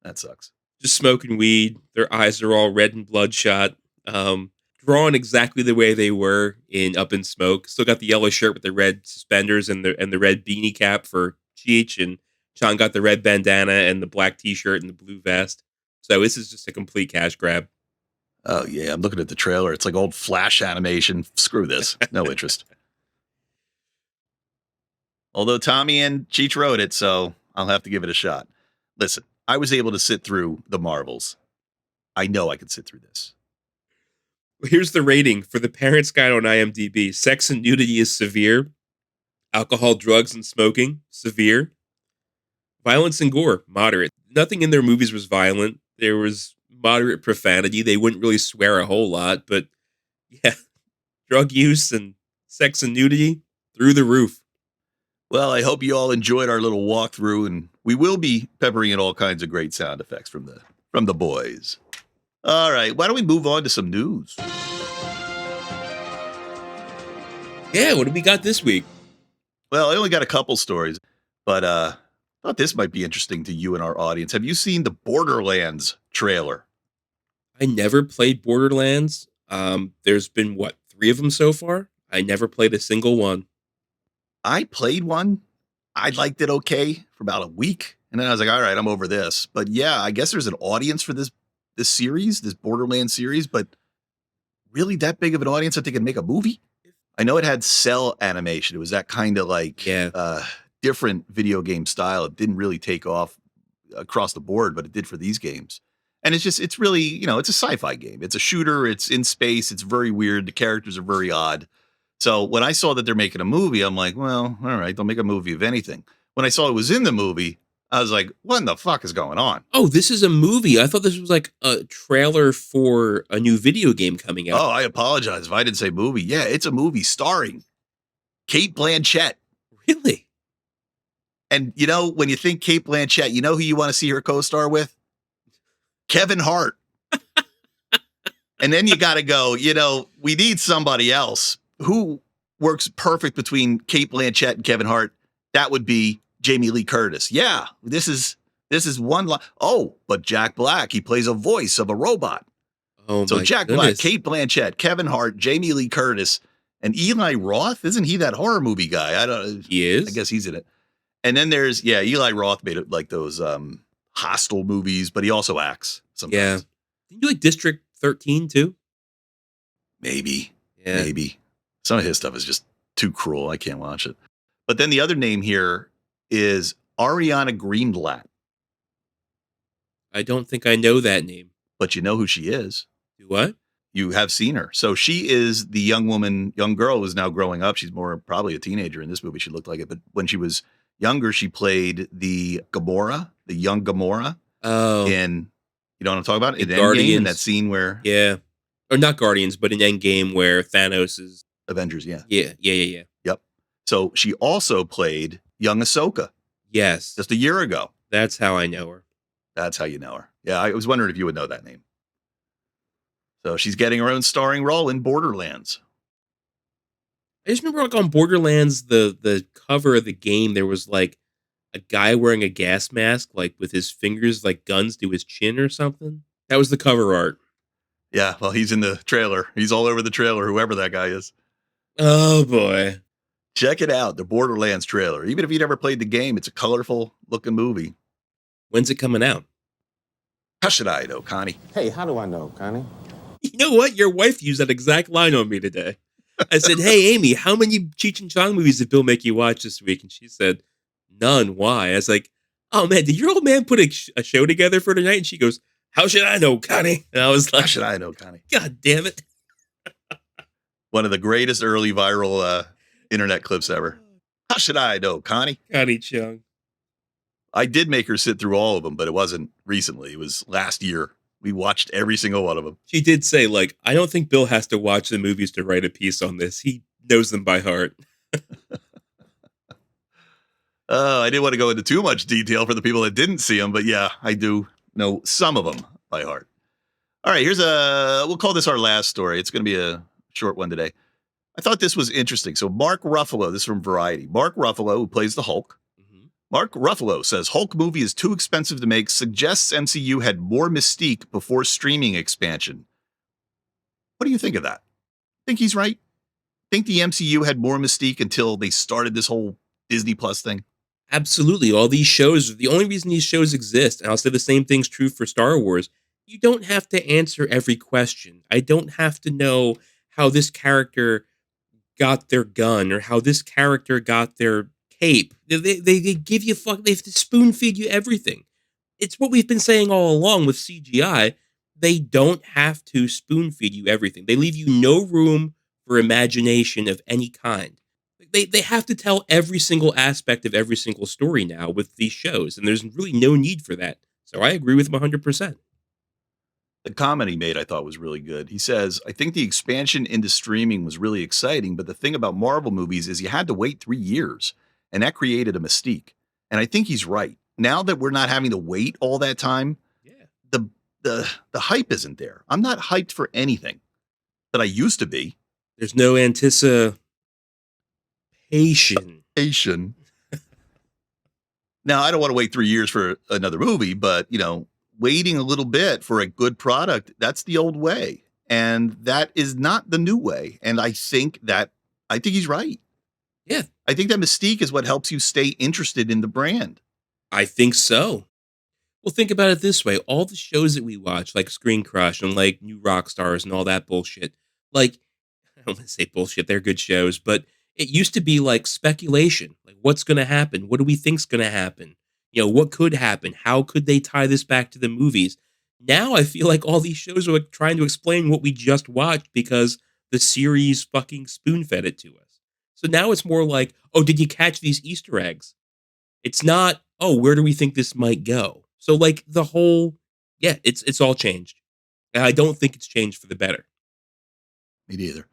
That sucks. Just smoking weed. Their eyes are all red and bloodshot. Drawn exactly the way they were in Up in Smoke. Still got the yellow shirt with the red suspenders and the red beanie cap for Cheech, and Chong got the red bandana and the black t-shirt and the blue vest. So this is just a complete cash grab. Oh, yeah. I'm looking at the trailer. It's like old Flash animation. Screw this. No interest. Although Tommy and Cheech wrote it, so I'll have to give it a shot. Listen, I was able to sit through the Marvels. I know I could sit through this. Here's the rating for the Parents Guide on IMDb. Sex and nudity is severe. Alcohol, drugs, and smoking, severe. Violence and gore, moderate. Nothing in their movies was violent. There was moderate profanity. They wouldn't really swear a whole lot, but yeah, drug use and sex and nudity through the roof. Well, I hope you all enjoyed our little walkthrough, and we will be peppering in all kinds of great sound effects from the boys. All right, why don't we move on to some news? Yeah, what do we got this week? Well, I only got a couple stories, but thought this might be interesting to you and our audience. Have you seen the Borderlands trailer? I never played Borderlands. There's been, 3 of them so far? I never played a single one. I played one. I liked it okay for about a week. And then I was like, all right, I'm over this. But yeah, I guess there's an audience for this series, this Borderlands series, but really that big of an audience that they could make a movie? I know it had cell animation. It was that kind of like different video game style. It didn't really take off across the board, but it did for these games. And it's really, it's a sci-fi game. It's a shooter. It's in space. It's very weird. The characters are very odd. So when I saw that they're making a movie, I'm like, well, all right, they'll make a movie of anything. When I saw it was in the movie, I was like, what in the fuck is going on? Oh, this is a movie. I thought this was like a trailer for a new video game coming out. Oh, I apologize if I didn't say movie. Yeah, it's a movie starring Cate Blanchett. Really? And when you think Cate Blanchett, you know who you want to see her co-star with? Kevin Hart. And then you got to go, we need somebody else. Who works perfect between Cate Blanchett and Kevin Hart? That would be Jamie Lee Curtis. Yeah, this is one line. Oh, but Jack Black, he plays a voice of a robot. Oh, so my Jack goodness. Black, Cate Blanchett, Kevin Hart, Jamie Lee Curtis, and Eli Roth. Isn't he that horror movie guy? He is. I guess he's in it. And then there's, Eli Roth made it like those Hostile movies, but he also acts sometimes. Yeah. Didn't you like District 13 too? Maybe. Yeah. Maybe. Some of his stuff is just too cruel. I can't watch it. But then the other name here is Ariana Greenblatt. I don't think I know that name. But you know who she is. Do what? You have seen her. So she is the young girl who's now growing up. She's more probably a teenager in this movie. She looked like it. But when she was younger, she played the Gamora, the young Gamora. Oh. In, you know what I'm talking about? In Guardians. Endgame, in that scene where... Yeah. Or not Guardians, but in Endgame where Thanos is... Avengers, yeah. Yeah. Yep. So she also played young Ahsoka. Yes. Just a year ago. That's how I know her. That's how you know her. Yeah, I was wondering if you would know that name. So she's getting her own starring role in Borderlands. I just remember like on Borderlands, the cover of the game, there was like a guy wearing a gas mask, like with his fingers like guns to his chin or something. That was the cover art. Yeah, well, he's in the trailer. He's all over the trailer, whoever that guy is. Oh, boy. Check it out, the Borderlands trailer. Even if you never played the game, it's a colorful looking movie. When's it coming out? How should I know, Connie? Hey, how do I know, Connie? You know what? Your wife used that exact line on me today. I said, hey, Amy, how many Cheech and Chong movies did Bill make you watch this week? And she said, none. Why? I was like, oh, man, did your old man put a show together for tonight? And she goes, how should I know, Connie? And I was like, How should I know, Connie? God damn it. One of the greatest early viral internet clips ever. How should I know, Connie? Connie Chung. I did make her sit through all of them, but it wasn't recently. It was last year. We watched every single one of them. She did say, like, I don't think Bill has to watch the movies to write a piece on this. He knows them by heart. I didn't want to go into too much detail for the people that didn't see them, but yeah, I do know some of them by heart. All right, we'll call this our last story. It's going to be a short one today. I thought this was interesting. So Mark Ruffalo, this is from Variety. Mark Ruffalo, who plays the Hulk. Mark Ruffalo says Hulk movie is too expensive to make, suggests MCU had more mystique before streaming expansion. What do you think of that? Think he's right? Think the MCU had more mystique until they started this whole Disney Plus thing? Absolutely. All these shows, the only reason these shows exist, and I'll say the same thing's true for Star Wars, you don't have to answer every question. I don't have to know how this character got their gun or how this character got their cape. They give you they spoon feed you everything. It's what we've been saying all along with CGI. They don't have to spoon feed you everything. They leave you no room for imagination of any kind. They have to tell every single aspect of every single story now with these shows, and there's really no need for that. So I agree with him 100%. The comment he made I thought was really good. He says, I think the expansion into streaming was really exciting, but the thing about Marvel movies is you had to wait 3 years, and that created a mystique. And I think he's right. Now that we're not having to wait all that time, the hype isn't there. I'm not hyped for anything that I used to be. There's no anticipation. Now, I don't want to wait 3 years for another movie, but, waiting a little bit for a good product, that's the old way. And that is not the new way. And I think he's right. Yeah. I think that mystique is what helps you stay interested in the brand. I think so. Well, think about it this way. All the shows that we watch, like Screen Crush and like New Rock Stars and all that bullshit, like, I don't want to say bullshit, they're good shows, but it used to be like speculation. Like, what's going to happen? What do we think's going to happen? What could happen? How could they tie this back to the movies? Now I feel like all these shows are like trying to explain what we just watched because the series fucking spoon-fed it to us. So now it's more like, oh, did you catch these Easter eggs? It's not, oh, where do we think this might go? So like the whole, it's all changed. And I don't think it's changed for the better. Me neither.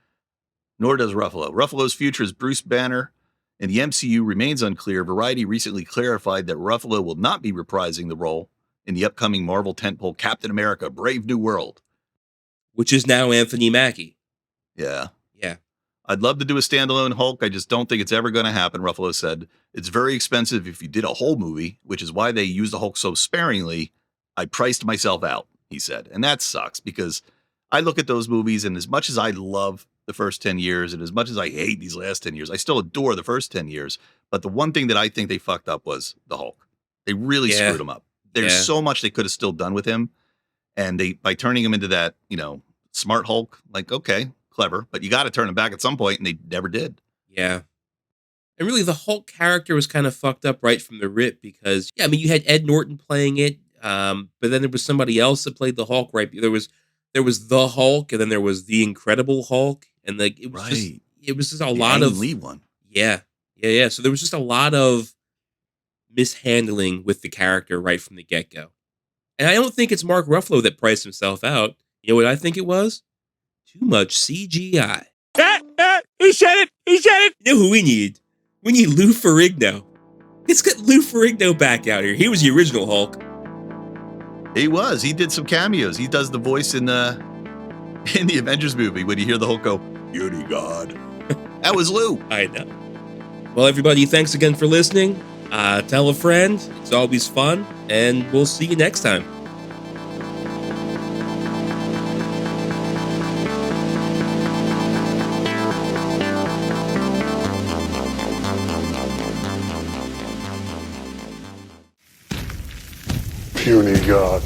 Nor does Ruffalo. Ruffalo's future as Bruce Banner in the MCU remains unclear. Variety recently clarified that Ruffalo will not be reprising the role in the upcoming Marvel tentpole Captain America: Brave New World, which is now Anthony Mackie. Yeah. Yeah. I'd love to do a standalone Hulk. I just don't think it's ever going to happen, Ruffalo said. It's very expensive if you did a whole movie, which is why they use the Hulk so sparingly. I priced myself out, he said. And that sucks because I look at those movies, and as much as I love the first 10 years, and as much as I hate these last 10 years, I still adore the first 10 years. But the one thing that I think they fucked up was the Hulk. They really Yeah. screwed him up. There's Yeah. so much they could have still done with him. And they, by turning him into that, smart Hulk, like, okay, clever, but you got to turn him back at some point, and they never did. Yeah. And really, the Hulk character was kind of fucked up right from the rip because, yeah, I mean, you had Ed Norton playing it, but then there was somebody else that played the Hulk, right? There was the Hulk, and then there was the Incredible Hulk, and like it was just a lot of Lee one. Yeah. So there was just a lot of mishandling with the character right from the get go, and I don't think it's Mark Ruffalo that priced himself out. You know what I think it was? Too much CGI. He said it. You know who we need? We need Lou Ferrigno. Let's get Lou Ferrigno back out here. He was the original Hulk. He was. He did some cameos. He does the voice in the Avengers movie when you hear the Hulk go, "Beauty God." That was Lou. I know. Well, everybody, thanks again for listening. Tell a friend. It's always fun, and we'll see you next time. Puny God.